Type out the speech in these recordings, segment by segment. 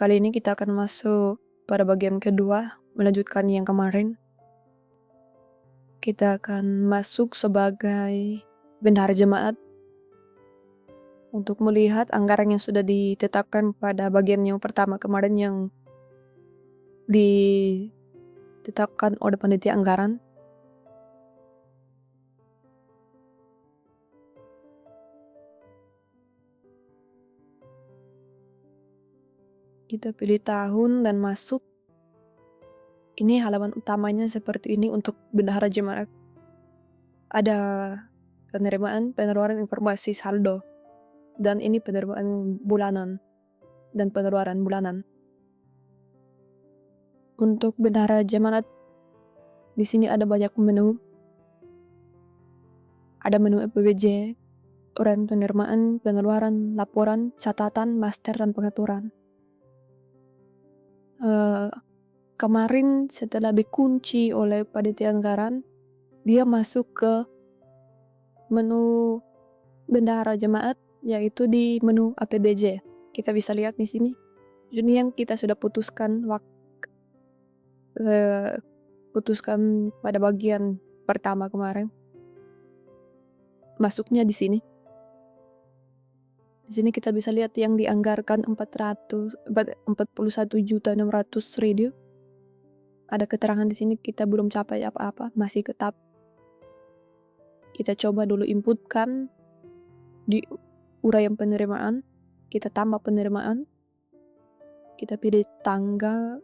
Kali ini kita akan masuk pada bagian kedua, melanjutkan yang kemarin. Kita akan masuk sebagai bendahara jemaat untuk melihat anggaran yang sudah ditetapkan pada bagian yang pertama kemarin yang ditetapkan oleh panitia anggaran. Kita pilih tahun dan masuk. Ini halaman utamanya seperti ini untuk bendahara jemaat. Ada penerimaan, pengeluaran informasi saldo, dan ini penerimaan bulanan dan pengeluaran bulanan. Untuk bendahara jemaat di sini ada banyak menu. Ada menu EPBJ, uraian penerimaan, pengeluaran, laporan, catatan, master, dan pengaturan. Kemarin setelah dikunci oleh panitia anggaran, dia masuk ke menu bendahara jemaat, yaitu di menu APBJ. Kita bisa lihat di sini. Ini yang kita sudah putuskan putuskan pada bagian pertama kemarin. Masuknya di sini. Di sini kita bisa lihat yang dianggarkan 41.600.000. Ada keterangan di sini kita belum capai apa-apa, masih tetap. Kita coba dulu inputkan di uraian penerimaan, kita tambah penerimaan. Kita pilih tanggal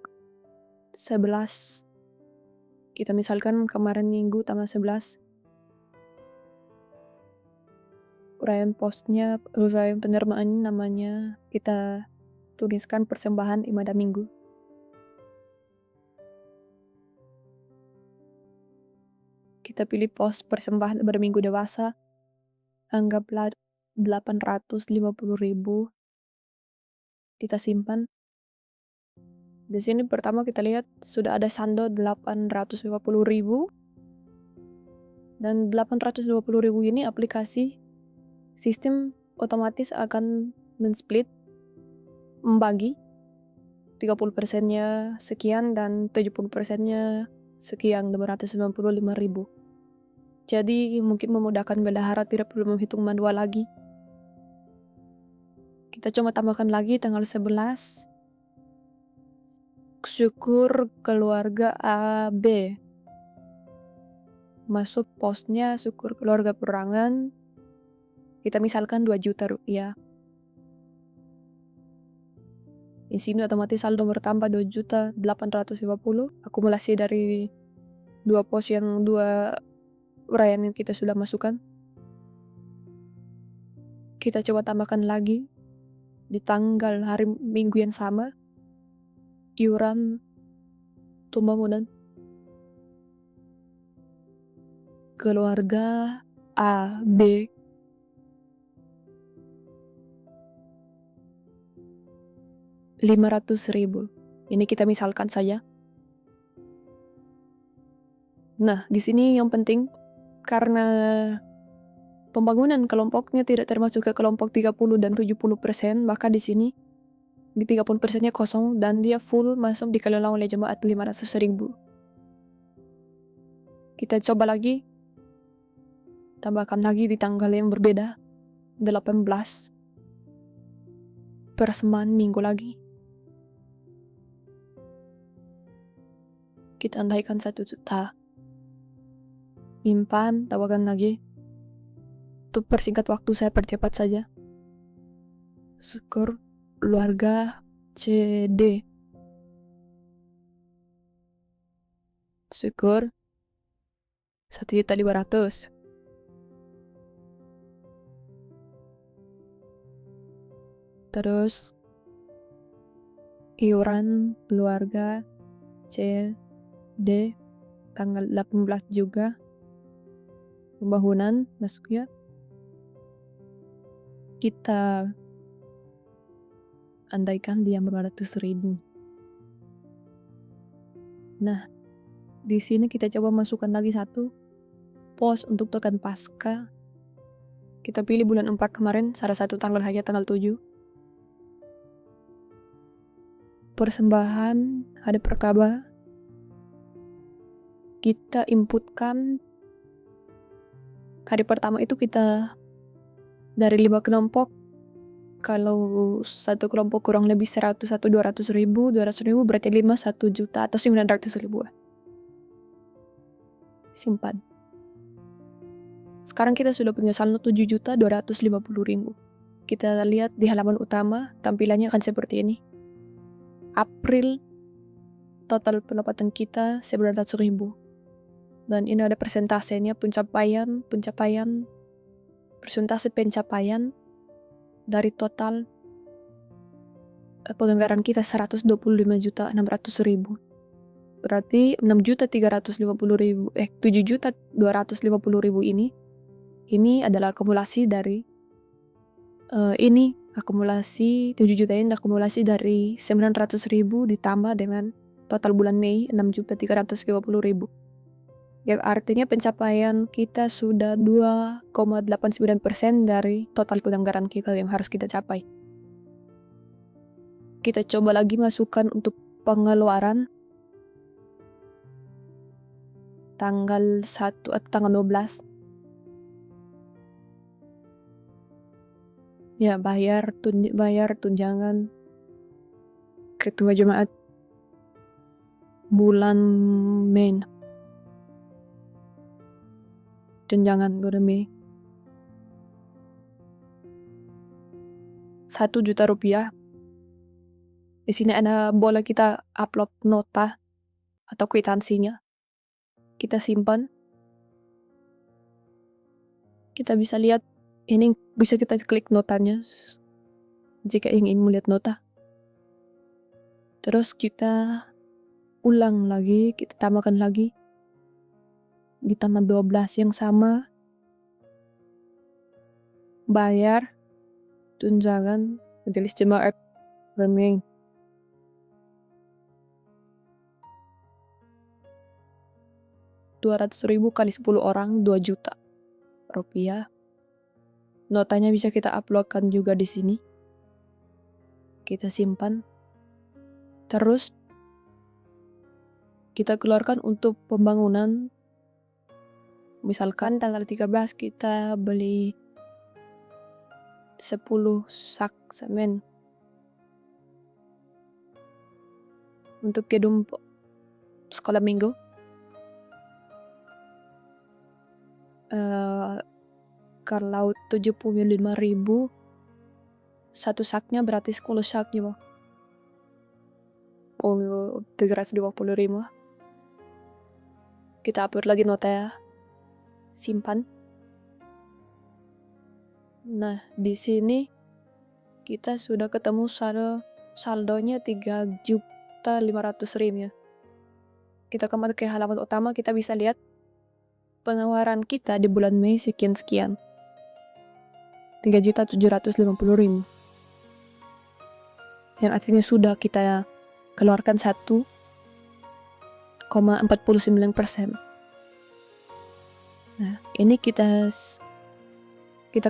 11. Kita misalkan kemarin minggu tanggal 11. Uraian postnya, uraian penerimaan namanya kita tuliskan persembahan ibadah minggu. Kita pilih pos persembahan ibadah minggu dewasa, anggaplah 850.000. Kita simpan. Di sini pertama kita lihat sudah ada saldo 850.000, dan 850.000 ini aplikasi sistem otomatis akan men-split, membagi 30%-nya sekian dan 70%-nya sekian, 295.000. Jadi mungkin memudahkan bendahara, tidak perlu menghitung manual lagi. Kita coba tambahkan lagi tanggal 11. Syukur keluarga AB. Masuk posnya syukur keluarga perangan. Kita misalkan 2 juta rupiah. Di sini otomatis saldo bertambah 2.850.000. Akumulasi dari dua pos yang dua uraian yang kita sudah masukkan. Kita coba tambahkan lagi di tanggal hari minggu yang sama. Iuran pembangunan keluarga A, B. Rp500.000. Ini kita misalkan saja. Nah, di sini yang penting karena pembangunan kelompoknya tidak termasuk ke kelompok 30 dan 70%, maka di sini di 30%-nya kosong dan dia full masuk dikelola oleh jemaat 500.000. Kita coba lagi. Tambahkan lagi di tanggal yang berbeda, 18. Persembahan minggu lagi. Kita andaikan 1 juta. Simpan, tambahkan lagi. Untuk persingkat waktu saya percepat saja. Syukur keluarga CD. Syukur 1.500.000. Terus iuran keluarga CD tanggal 18 juga. Pembangunan masuknya. Kita andaikan dia 200.000. Nah, di sini kita coba masukkan lagi satu pos untuk token pasca. Kita pilih bulan 4 kemarin, salah satu tanggal saja, tanggal 7. persembahan hari pertama kita inputkan. Hari pertama itu kita dari 5 kelompok, kalau satu kelompok kurang lebih 100 atau 200 ribu berarti 5 1 juta atau 900 ribu. Simpan. Sekarang kita sudah punya saldo 7.250.000. Kita lihat di halaman utama, tampilannya akan seperti ini. April, total pendapatan kita 900.000. Dan ini ada persentasenya, persentase pencapaian dari total penganggaran kita 125.600.000. Berarti 7.250.000 ini adalah akumulasi dari akumulasi 7 juta ini akumulasi dari 900.000 ditambah dengan total bulan Mei 6.350.000. Ya, artinya pencapaian kita sudah 2,89% dari total penganggaran kita yang harus kita capai. Kita coba lagi masukkan untuk pengeluaran tanggal 1 atau tanggal 12. Ya, bayar tunjangan ketua jemaat bulan Mei. Tunjangan bulan Mei 1 juta rupiah. Di sini ada boleh kita upload nota atau kwitansinya. Kita simpan. Kita bisa lihat, ini bisa kita klik notanya jika ingin melihat nota. Terus kita ulang lagi, kita tambahkan lagi. Ditambah 12 yang sama. Bayar tunjangan majelis jemaat Mei. Rp200.000 kali 10 orang 2 juta rupiah. Notanya bisa kita uploadkan juga di sini. Kita simpan. Terus kita keluarkan untuk pembangunan. Misalkan tanggal 13 kita beli 10 sak semen untuk gedung sekolah minggu. Kalau 75.000 satu saknya berarti 10 sak juga. 325. Kita upload lagi nota ya. Simpan. Nah, di sini kita sudah ketemu saldonya 3.500.000 ya. Kita kembali ke halaman utama, kita bisa lihat pengeluaran kita di bulan Mei sekian-sekian. 3.750.000. Yang artinya sudah kita keluarkan 1,49%. Nah, ini kita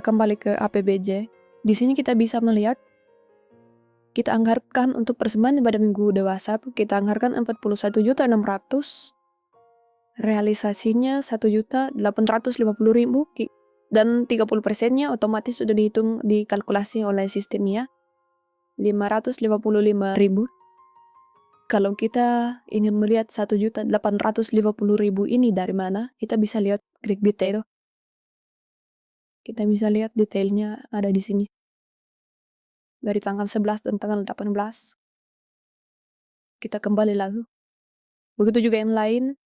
kembali ke APBJ. Di sini kita bisa melihat kita anggarkan untuk persembahan pada minggu dewasa, kita anggarkan 41.600.000. Realisasinya 1.850.000 dan 30%-nya otomatis sudah dihitung, dikalkulasi oleh sistemnya 555.000. Kalau kita ingin melihat 1.850.000 ini dari mana, kita bisa lihat klik detail. Kita bisa lihat detailnya ada di sini. Dari tanggal 11 dan tanggal 18. Kita kembali lalu. Begitu juga yang lain.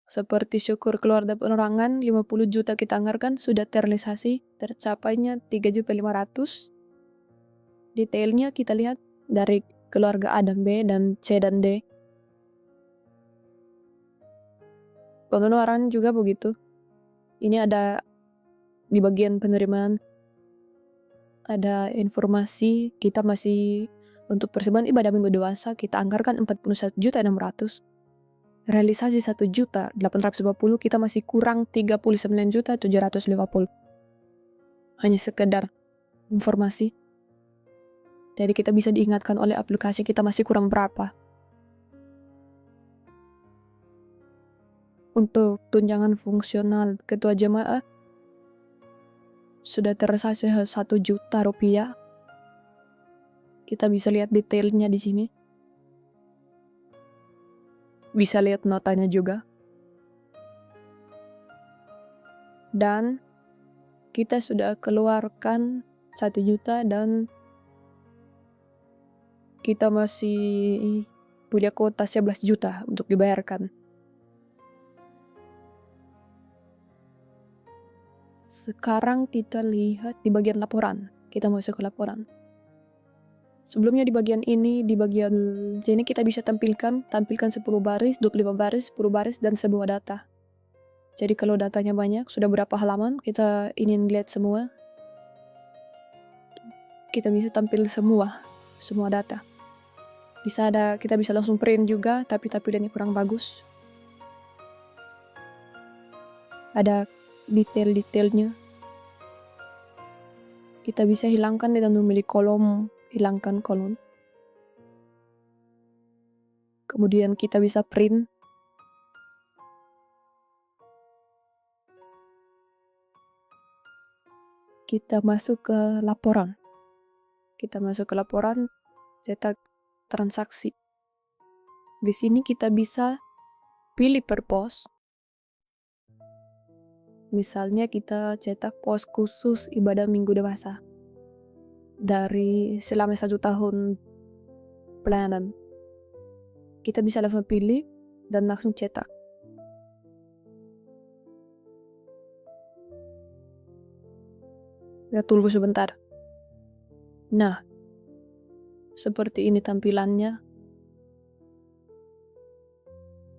Seperti syukur keluarga penerangan 50 juta kita anggarkan sudah terrealisasi, tercapainya 3.500.000. Detailnya kita lihat dari keluarga A dan B dan C dan D. Pengeluaran juga begitu. Ini ada di bagian penerimaan, ada informasi kita masih untuk persembahan ibadah minggu dewasa kita anggarkan 41.600.000. Realisasi 1.850.000, kita masih kurang 39.750.000. Hanya sekedar informasi. Jadi kita bisa diingatkan oleh aplikasi kita masih kurang berapa. Untuk tunjangan fungsional ketua jemaah sudah terrealisasi 1 juta rupiah. Kita bisa lihat detailnya di sini. Bisa lihat notanya juga. Dan kita sudah keluarkan 1 juta dan kita masih punya kuota 11 juta untuk dibayarkan. Sekarang kita lihat di bagian laporan. Kita masuk ke laporan. Sebelumnya di bagian ini, di bagian sini kita bisa tampilkan 10 baris, 25 baris, 10 baris, dan sebuah data. Jadi kalau datanya banyak, sudah berapa halaman, kita ingin lihat semua. Kita bisa tampil semua data. Kita bisa langsung print juga, tapi tampilannya kurang bagus. Ada detail-detailnya. Kita bisa hilangkan dan memilih kolom, hilangkan kolom. Kemudian kita bisa print. Kita masuk ke laporan. Cetak transaksi. Di sini kita bisa pilih per pos. Misalnya kita cetak pos khusus ibadah minggu dewasa dari selama 1 tahun pelayanan. Kita bisa langsung pilih dan langsung cetak. Ya, tunggu sebentar. Nah, seperti ini tampilannya.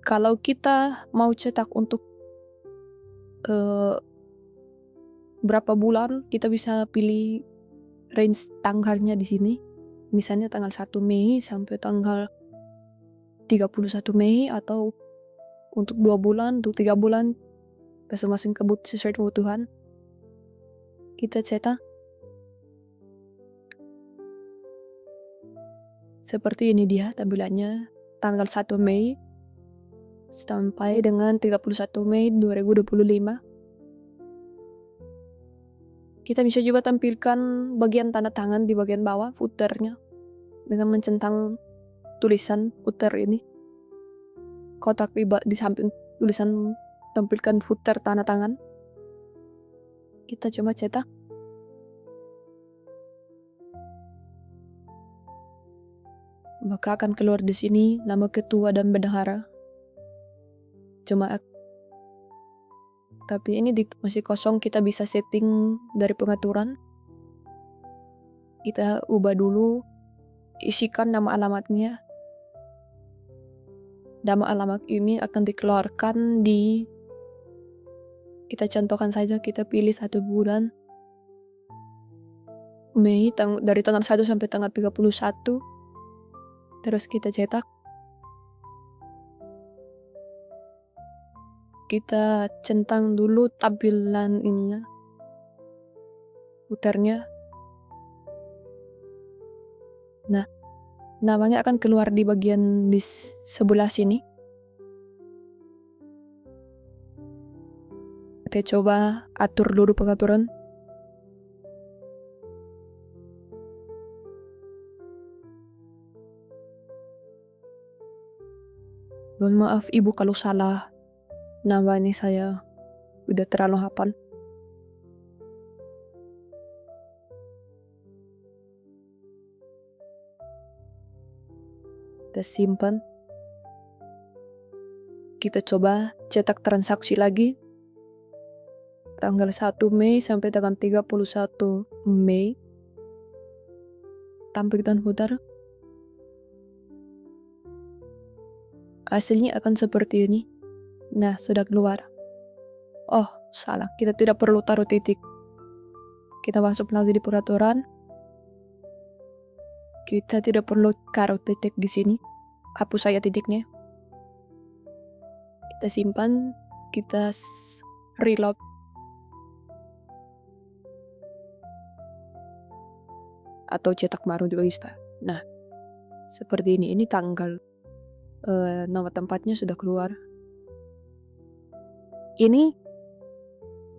Kalau kita mau cetak untuk berapa bulan, kita bisa pilih range tanggalnya di sini. Misalnya tanggal 1 Mei sampai tanggal 31 Mei, atau untuk 2 bulan, untuk 3 bulan, masing-masing sesuai kebutuhan. Kita cetak. Seperti ini dia tampilannya, tanggal 1 Mei sampai dengan 31 Mei 2025. Kita bisa juga tampilkan bagian tanda tangan di bagian bawah, footernya, dengan mencentang tulisan footer ini. Kotak di samping tulisan tampilkan footer tanda tangan. Kita coba cetak. Maka akan keluar di sini nama ketua dan bendahara jemaat. Tapi ini masih kosong, kita bisa setting dari pengaturan. Kita ubah dulu, isikan nama alamatnya. Nama alamat ini akan dikeluarkan kita contohkan saja, kita pilih 1 bulan Mei, dari tanggal 1 sampai tanggal 31. Terus kita cetak. Kita centang dulu tampilan ininya, footernya. Nah, namanya akan keluar di bagian di sebelah sini. Kita coba atur dulu pengaturan. Mohon maaf ibu kalau salah nama ini, saya udah terlalu hafal. Kita simpan. Kita coba cetak transaksi lagi. Tanggal 1 Mei sampai tanggal 31 Mei. Tampilan footer. Hasilnya akan seperti ini. Nah, sudah keluar. Oh, salah. Kita tidak perlu taruh titik. Kita masuk lagi di peraturan. Kita tidak perlu taruh titik di sini. Hapus saja titiknya. Kita simpan. Kita reload. atau cetak baru juga bisa. Nah, seperti ini tanggal, nama tempatnya sudah keluar. Ini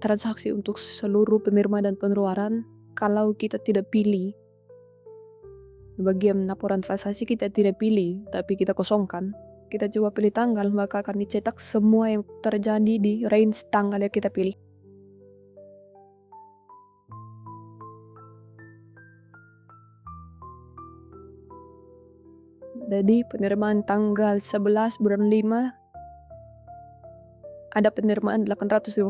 transaksi untuk seluruh penerimaan dan pengeluaran. Kalau kita tidak pilih bagian laporan transaksi, kita tidak pilih tapi kita kosongkan, kita coba pilih tanggal, maka akan dicetak semua yang terjadi di range tanggal yang kita pilih. Jadi penerimaan tanggal 11 bulan 5 ada penerimaan 850.000.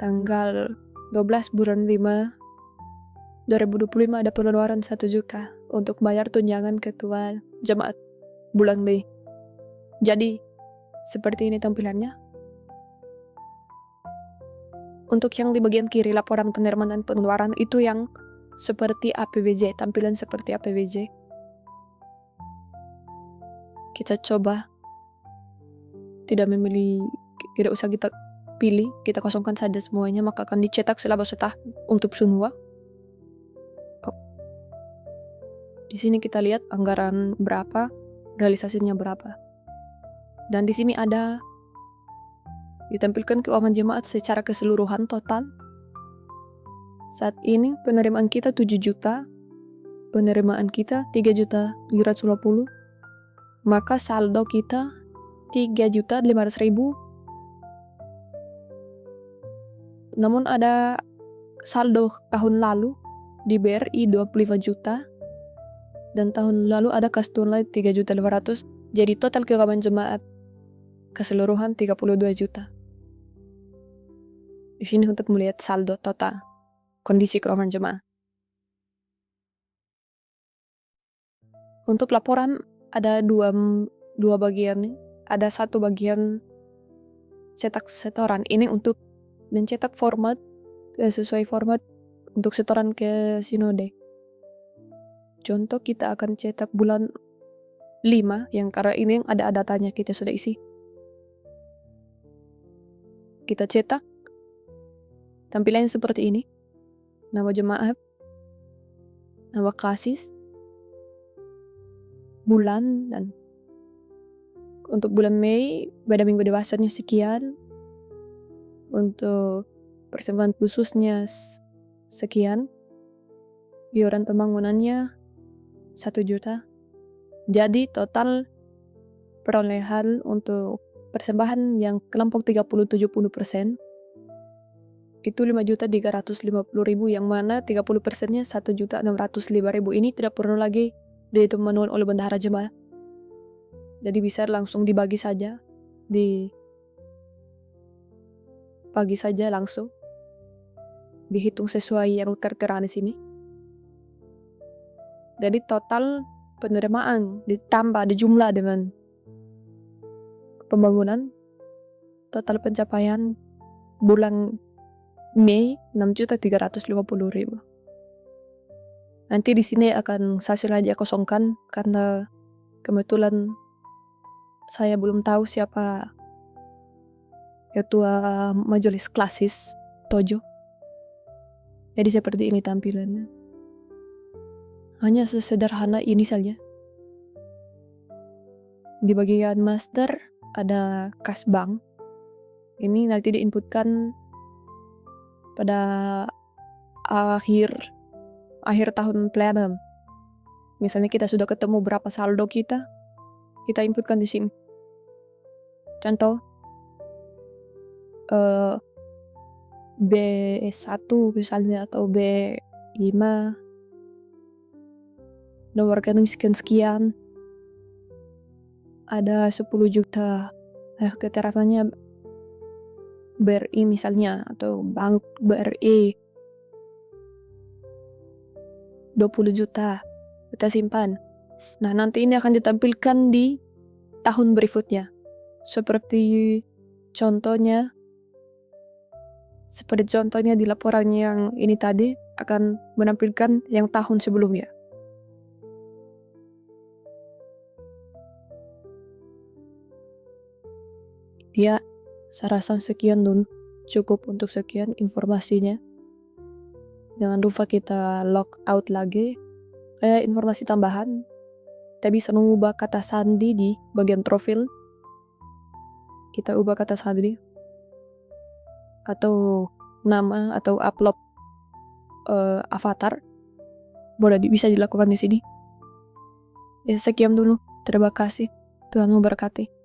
Tanggal 12 bulan 5 2025 ada pengeluaran 1 juta untuk bayar tunjangan ketua jemaat bulan B. Jadi seperti ini tampilannya. Untuk yang di bagian kiri laporan penerimaan dan pengeluaran itu yang seperti APBJ, tampilan seperti APBJ. Kita coba tidak usah kita pilih, kita kosongkan saja semuanya, maka akan dicetak selama setah untuk semua. Di sini kita lihat anggaran berapa, realisasinya berapa. Dan di sini ada ditampilkan keuangan jemaat secara keseluruhan total. Saat ini penerimaan kita 7 juta, penerimaan kita 3.350.000, maka saldo kita 3.500.000. Namun ada saldo tahun lalu di BRI 25 juta dan tahun lalu ada kas tunai 3.500.000. Jadi total keuangan jemaat keseluruhan 32 juta. Di sini untuk melihat saldo total kondisi keuangan jemaah. Untuk laporan ada dua bagian. Ada satu bagian cetak setoran. Ini untuk mencetak format sesuai format untuk setoran ke sinode. Contoh kita akan cetak bulan 5 yang karena ini ada datanya kita sudah isi. Kita cetak. Tampilannya seperti ini. Nama jemaat, nama kasis, bulan, dan untuk bulan Mei pada minggu dewasanya sekian, untuk persembahan khususnya sekian, iuran pembangunannya 1 juta. Jadi total perolehan untuk persembahan yang kelompok 30-70% itu 5.350.000, yang mana 30%-nya 1.605.000. Ini tidak perlu lagi dihitung manual oleh bendahara jemaat. Jadi bisa langsung dibagi saja, dibagi saja langsung, dihitung sesuai yang tertera di sini. Jadi total penerimaan ditambah dijumlah dengan pembangunan, total pencapaian bulan Mei 6.350.000. Nanti di sini akan saya sengaja kosongkan karena kebetulan saya belum tahu siapa ketua majelis klasis Tojo. Jadi seperti ini tampilannya. Hanya sesederhana ini saja. Di bagian master ada kas bank. Ini nanti diinputkan pada akhir tahun pelayanan. Misalnya kita sudah ketemu berapa saldo kita inputkan di sini. Contoh B1 misalnya atau B5, nomor rekening sekian, ada 10 juta keterangannya BRI misalnya, atau bank BRI 20 juta kita simpan. Nah, nanti ini akan ditampilkan di tahun berikutnya. Seperti contohnya di laporan yang ini tadi akan menampilkan yang tahun sebelumnya. Ya, saya rasa sekian dulu, cukup untuk sekian informasinya. Jangan lupa kita log out lagi. Kayak informasi tambahan, kita bisa mengubah kata sandi di bagian profil. Kita ubah kata sandi atau nama atau upload avatar. Bisa dilakukan di sini. Ya, sekian dulu. Terima kasih. Tuhan memberkati.